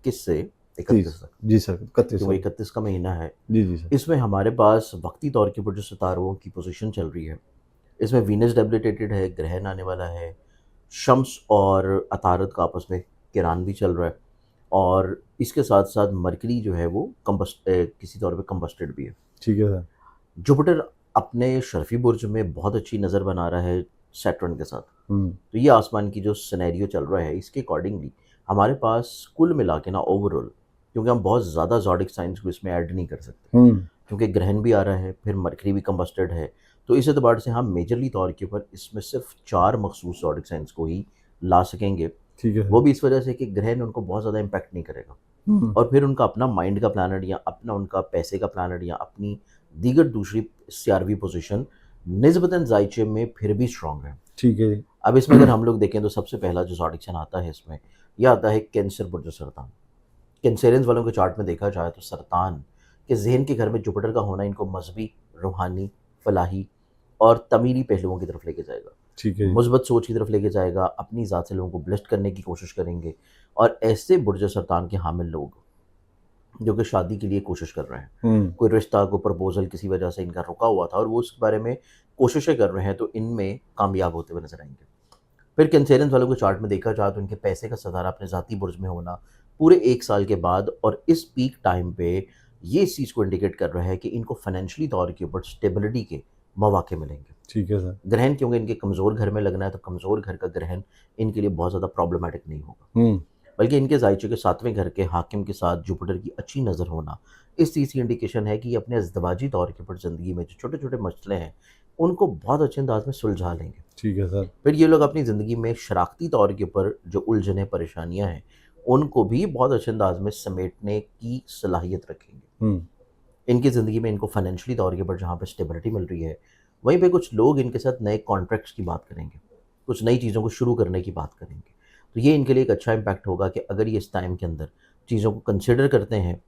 21 से 31 30 तक, जी सर, 31 कि वो सर। 31 का महीना है। जी जी सर। इसमें हमारे पास वक्ती तौर के ऊपर जो सितारों की पोजीशन चल रही है, इसमें वीनस डेबिलिटेटेड है, ग्रहण आने वाला है, शम्स और अतारद का आपस में किरान भी चल रहा है, और इसके साथ साथ मरकरी जो है वो किसी तौर पे कंबस्टेड भी है। ठीक है सर। जुपिटर अपने शर्फी बुर्ज में बहुत अच्छी नज़र बना रहा है सैटर्न के साथ। हम्म। तो ये आसमान की जो सिनेरियो चल रहा है, इसके अकॉर्डिंगली हमारे पास कुल मिला के ना ओवरऑल, क्योंकि हम बहुत ज़्यादा ज़ोडिक साइंस को इसमें ऐड नहीं कर सकते, हम्म। क्योंकि ग्रहण भी आ रहा है, फिर मरकरी भी कंबस्टेड है। तो इस एतबार से हम मेजरली तौर के ऊपर इसमें सिर्फ 4 मखसूस ज़ोडिक साइंस को ही ला सकेंगे। ठीक है वो सर। भी इस वजह से कि ग्रहण उनको बहुत ज़्यादा इम्पैक्ट नहीं करेगा, हम्म। और फिर उनका अपना माइंड का प्लानट या अपना उनका पैसे का प्लानट या अपनी दीगर दूसरी सीआरवी पोजीशन निस्बतन जायचे में फिर भी स्ट्रांग है। ठीक है जी। अब इसमें अगर हम लोग देखें तो सबसे पहला जो ज़ोडिक साइन आता है इसमें, यह आता है कैंसर बुर्ज सरतान। कैंसेरियंस वालों के चार्ट में देखा जाए तो सरतान के ज़हन के घर में जुपिटर का होना इनको मजहबी, रूहानी, फलाही और तमीरी पहलुओं की तरफ लेके जाएगा। ठीक है जी। मुस्बत सोच की तरफ लेके जाएगा, अपनी ज़ात से लोगों को ब्लेस्ड करने की कोशिश करेंगे, और ऐसे बुर्ज सरतान के हामिल लोग जो कि शादी के लिए कोशिश कर रहे हैं, हम्म। कोई रिश्ता, कोई प्रपोज़ल किसी वजह से इनका रुका हुआ था और वो उसके बारे में कोशिशें कर रहे हैं, तो इनमें कामयाब होते हुए नज़र आएँगे। फिर कैंसेरियंस वालों के चार्ट में देखा जाए तो इनके पैसे का सितारा अपने ज़ाती बुर्ज में होना पूरे 1 साल के बाद, और इस पीक टाइम पे ये इस चीज़ को इंडिकेट कर रहा है कि इनको फाइनेंशियली तौर के ऊपर स्टेबिलिटी के मौके मिलेंगे। ठीक है सर। ग्रहण क्योंकि इनके कमज़ोर घर में लगना है, तो कमज़ोर घर का ग्रहण इनके लिए बहुत ज़्यादा प्रॉब्लमैटिक नहीं होगा। हम्म। बल्कि इनके जायचे के 7वें घर के हाकिम के साथ जुपिटर की अच्छी नज़र होना इस चीज़ की इंडिकेशन है कि ये अपने अज़दवाजी तौर के ऊपर ज़िंदगी में जो छोटे-छोटे मसले हैं, उनको बहुत अच्छे अंदाज़ में सुलझा लेंगे। ठीक है सर। फिर ये लोग अपनी ज़िंदगी में शराख्ती तौर के ऊपर जो उलझनें, परेशानियाँ हैं, उनको भी बहुत अच्छे अंदाज़ में समेटने की सलाहियत रखेंगे। हम्म। इनकी ज़िंदगी में इनको फाइनेंशियली तौर के ऊपर जहाँ पे स्टेबिलिटी मिल रही है, वहीं पे कुछ लोग इनके साथ नए कॉन्ट्रैक्ट्स की बात करेंगे, कुछ नई चीज़ों को शुरू करने की बात करेंगे। तो ये इनके लिए एक अच्छा इम्पैक्ट होगा कि अगर ये इस टाइम के अंदर चीज़ों को कंसिडर करते हैं,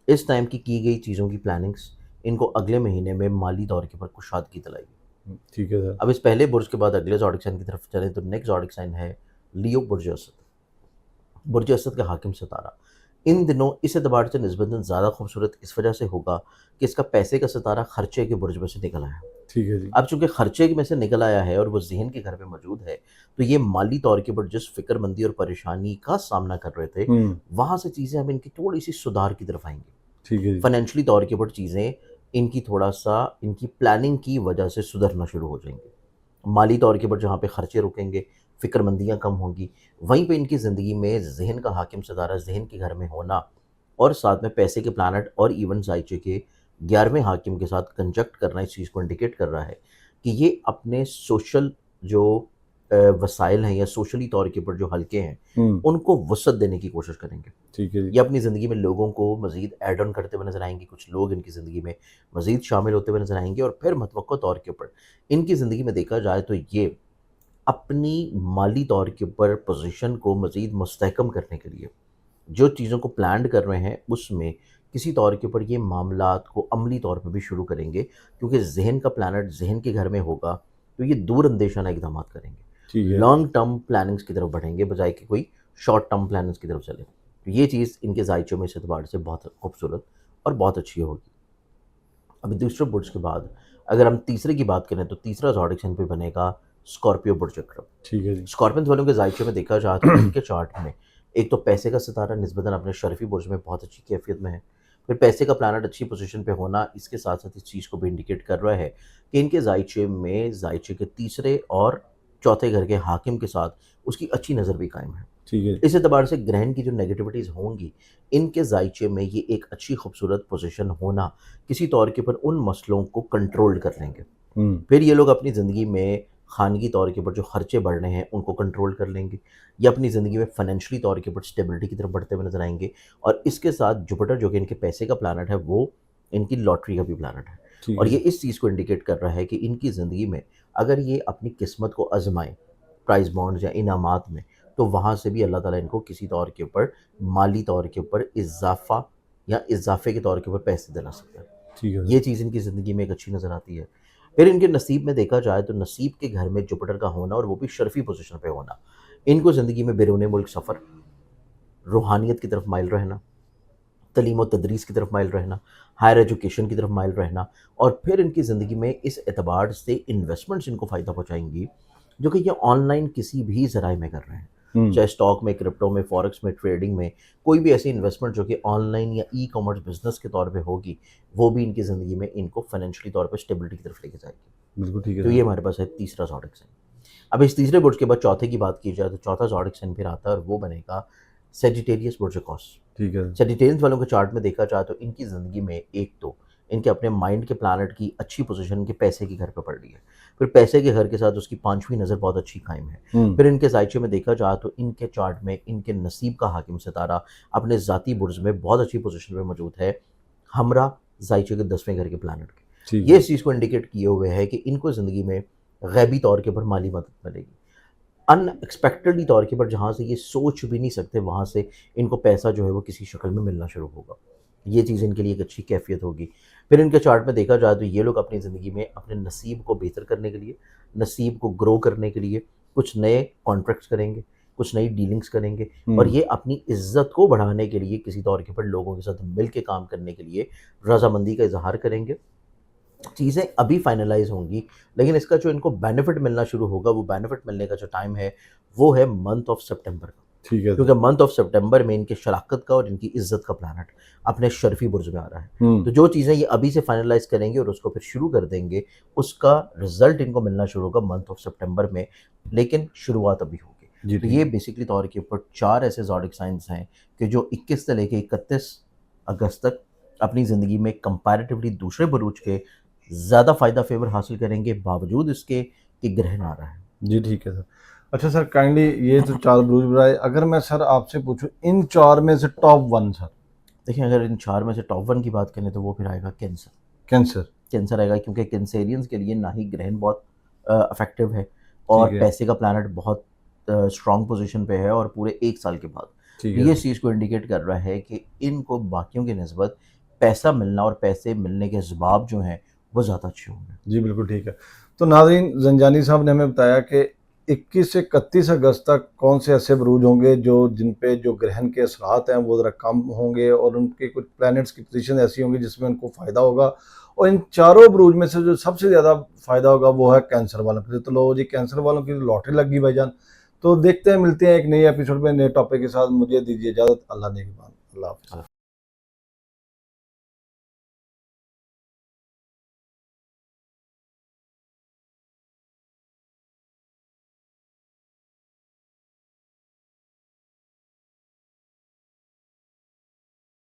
इस टाइम की गई चीज़ों की प्लानिंग्स इनको अगले महीने में माली तौर के ऊपर कुशादगी दिलाएगी। ठीक है सर। अब इस पहले बुर्ज के बाद अगले ज़ोडिक साइन की तरफ चलें तो नेक्स्ट ज़ोडिक साइन है लियो बुर्ज असद। बुर्ज असद का हाकिम सितारा इन दिनों इस एतबार से निस्बतन ज़्यादा खूबसूरत इस वजह से होगा कि इसका पैसे का सितारा खर्चे के बुर्ज में से निकल आया। ठीक है जी। अब चूंकि खर्चे में से निकल आया है और वो जहन के घर में मौजूद है, तो ये माली तौर के ऊपर जिस फिक्रमंदी और परेशानी का सामना कर रहे थे, हम्म। वहाँ से चीज़ें अब इनकी थोड़ी सी सुधार की तरफ आएंगी। ठीक है जी। फाइनेंशियली तौर के ऊपर चीज़ें इनकी थोड़ा सा इनकी प्लानिंग की वजह से सुधरना शुरू हो जाएंगी। माली तौर के ऊपर जहाँ पे खर्चे रुकेंगे, फ़िक्रमंदियाँ कम होंगी, वहीं पे इनकी ज़िंदगी में ज़हन का हाकिम सितारा ज़हन के घर में होना, और साथ में पैसे के प्लैनेट और इवन ज़ायचे के 11वें हाकिम के साथ कंजक्ट करना इस चीज़ को इंडिकेट कर रहा है कि ये अपने सोशल जो वसाइल हैं या सोशली तौर के ऊपर जो हल्के हैं, हम्म। उनको वसअत देने की कोशिश करेंगे। ठीक है जी। ये अपनी ज़िंदगी में लोगों को मज़ीद ऐड ऑन करते हुए नज़र आएँगे, कुछ लोग इनकी ज़िंदगी में मज़ीद शामिल होते हुए नज़र आएँगे, और फिर मतवक्को तौर के ऊपर इनकी ज़िंदगी में देखा जाए तो ये अपनी माली तौर के ऊपर पोज़ीशन को मज़ीद मुस्तहकम करने के लिए जो चीज़ों को प्लान्ड कर रहे हैं, उसमें किसी तौर के ऊपर ये मामलात को अमली तौर पे भी शुरू करेंगे, क्योंकि ज़हन का प्लैनेट ज़हन के घर में होगा, तो ये दूर अंदेशाना इक़दामात करेंगे। ठीक है। लॉन्ग टर्म प्लानिंग्स की तरफ बढ़ेंगे बजाय कि कोई शॉर्ट टर्म प्लानिंग्स की तरफ चले। तो ये चीज़ इनके ज़ायचों में इस एतबार से बहुत खूबसूरत और बहुत अच्छी होगी। अभी दूसरे बुर्ज के बाद अगर हम तीसरे की बात करें तो तीसरा ज़ोडिक साइन पे बनेगा स्कॉर्पियो बुर्ज अक्रब। ठीक है जी। स्कॉर्पियंस वालों के जायचे में देखा जाए तो इनके चार्ट में एक तो पैसे का सितारा निस्बतन अपने शर्फी बुर्ज में बहुत अच्छी कैफियत में है। फिर पैसे का प्लानट अच्छी पोजीशन पे होना इसके साथ साथ इस चीज़ को भी इंडिकेट कर रहा है कि इनके जायचे में जायचे के तीसरे और चौथे घर के हाकिम के साथ उसकी अच्छी नज़र भी कायम है। ठीक है। इस एतबार से ग्रहण की जो नेगेटिविटीज़ होंगी, इनके जायचे में ये एक अच्छी खूबसूरत पोजीशन होना किसी तौर के ऊपर उन मसलों को कंट्रोल कर लेंगे। हम्म। फिर ये लोग अपनी ज़िंदगी में खानगी तौर के ऊपर जो खर्चे बढ़ रहे हैं, उनको कंट्रोल कर लेंगे। ये अपनी ज़िंदगी में फाइनेंशियली तौर के ऊपर स्टेबिलिटी की तरफ बढ़ते हुए नज़र आएँगे, और इसके साथ जुपिटर जो कि इनके पैसे का प्लैनेट है, वो इनकी लॉटरी का भी प्लैनेट है। ठीक और है। ये इस चीज़ को इंडिकेट कर रहा है कि इनकी ज़िंदगी में अगर ये अपनी किस्मत को आज़माएँ, प्राइज़ बॉन्ड्स या इनामात में, तो वहाँ से भी अल्लाह ताला इनको किसी तौर के ऊपर, माली तौर के ऊपर इज़ाफ़ा या इज़ाफ़े के तौर के ऊपर पैसे दिला सकता है। ठीक है ये सर। चीज़ इनकी ज़िंदगी में एक अच्छी नज़र आती है। फिर इनके नसीब में देखा जाए तो नसीब के घर में जुपिटर का होना और वो भी शर्फ़ी पोज़ीशन पे होना, इनको ज़िंदगी में बैरून मुल्क सफ़र, रूहानियत की तरफ माइल रहना, तलीम और तदरीस की तरफ माइल रहना, हायर एजुकेशन की तरफ माइल रहना, और फिर इनकी ज़िंदगी में इस एतबार से इन्वेस्टमेंट्स इनको फ़ायदा पहुँचाएँगी, जो कि ये ऑनलाइन किसी भी ज़राए में कर रहे हैं। हुँ, चाहे स्टॉक में, क्रिप्टो में, फॉरेक्स में, ट्रेडिंग में, कोई भी ऐसी इन्वेस्टमेंट जो कि ऑनलाइन या ई-कॉमर्स बिज़नेस के तौर पे होगी, वो भी इनकी ज़िंदगी में इनको फाइनेंशियली तौर पे स्टेबिलिटी की तरफ लेके जाएगी। बिल्कुल ठीक है तो सर। ये हमारे पास है तीसरा ज़ोडिक साइन। अब इस तीसरे बुर्ज के बाद चौथे की बात की जाए तो चौथा ज़ोडिक साइन फिर आता है और वो बनेगा सैजिटेरियस बुर्ज ऑफ। ठीक है। सेजिटेरियंस वालों के चार्ट में देखा जाए तो इनकी ज़िंदगी में एक तो इनके अपने माइंड के प्लैनेट की अच्छी पोजीशन इनके पैसे के घर पे पड़ रही है। फिर पैसे के घर के साथ उसकी पाँचवीं नज़र बहुत अच्छी कायम है। हुँ, फिर इनके ज़ायचे में देखा जाए तो इनके चार्ट में इनके नसीब का हाकिम सितारा अपने ज़ाती बुर्ज में बहुत अच्छी पोजीशन पे मौजूद है, हमरा ज़ायचे के 10वें घर के प्लैनेट ठीक के। ये है। इस चीज़ को इंडिकेट किए हुए है कि इनको ज़िंदगी में गैबी तौर के ऊपर माली मदद मिलेगी। अनएक्सपेक्टेडली तौर के ऊपर जहाँ से ये सोच भी नहीं सकते, वहाँ से इनको पैसा जो है वो किसी शक्ल में मिलना शुरू होगा। ये चीज़ इनके लिए एक अच्छी कैफ़ियत होगी। फिर इनके चार्ट में देखा जाए तो ये लोग अपनी ज़िंदगी में अपने नसीब को बेहतर करने के लिए, नसीब को ग्रो करने के लिए कुछ नए कॉन्ट्रैक्ट्स करेंगे, कुछ नई डीलिंग्स करेंगे, और हुँ, ये अपनी इज़्ज़त को बढ़ाने के लिए किसी तौर के ऊपर लोगों के साथ मिल के काम करने के लिए रज़ामंदी का इज़हार करेंगे। चीज़ें अभी फाइनलाइज़ होंगी, लेकिन इसका जो इनको बेनिफिट मिलना शुरू होगा, वो बेनिफिट मिलने का जो टाइम है, वो है मंथ ऑफ सितंबर का। ठीक है सर। क्योंकि मंथ ऑफ सितंबर में इनकी शराकत का और इनकी इज़्ज़त का प्लैनेट अपने शर्फ़ी बुर्ज में आ रहा है। हुँ, तो जो चीज़ें ये अभी से फाइनलाइज़ करेंगे और उसको फिर शुरू कर देंगे, उसका रिज़ल्ट इनको मिलना शुरू होगा मंथ ऑफ सितंबर में, लेकिन शुरुआत अभी होगी। जी तो ठीक ये है। बेसिकली तौर के ऊपर 4 ऐसे ज़ोडिक साइन्स हैं कि जो 21 से लेके 31 अगस्त तक अपनी ज़िंदगी में कंपैरेटिवली दूसरे बुरूज के ज़्यादा फ़ायदा फ़ेवर हासिल करेंगे, बावजूद इसके कि ग्रहण आ रहा है। जी ठीक है सर। अच्छा सर काइंडली ये तो 4 ब्लूज़ बताए, अगर मैं सर आपसे पूछूँ इन 4 में से टॉप 1 सर? देखिए, अगर इन 4 में से टॉप 1 की बात करें तो वो फिर आएगा कैंसर। कैंसर, कैंसर आएगा क्योंकि कैंसेरियंस के लिए ना ही ग्रहण बहुत इफ़ेक्टिव है, ठीक और है, पैसे का प्लैनेट बहुत स्ट्रॉन्ग पोज़ीशन पे है, और पूरे 1 साल के बाद। ठीक तो है ये सर। इस चीज़ को इंडिकेट कर रहा है कि इनको बाकियों की निस्बत पैसा मिलना और पैसे मिलने के असबाब जो हैं, वो ज़्यादा अच्छे होंगे। जी, बिल्कुल ठीक है। तो नाज़रीन ज़ंजानी साहब ने हमें बताया कि 21 से 31 अगस्त तक कौन से ऐसे बुरूज होंगे जो जिन पे जो ग्रहण के असरात हैं वो ज़रा कम होंगे और उनके कुछ प्लैनेट्स की पोज़ीशन ऐसी होंगी जिसमें उनको फ़ायदा होगा, और इन चारों बुरूज में से जो सबसे ज़्यादा फ़ायदा होगा वो है कैंसर वालों के लिए। तो लो जी, कैंसर वालों की लॉटरी लग गई भाईजान। तो देखते हैं, मिलते हैं एक नए एपिसोड में नए टॉपिक के साथ। मुझे दीजिए इजाज़त। अल्लाह नेगहबान। अल्लाह हाफ़िज़।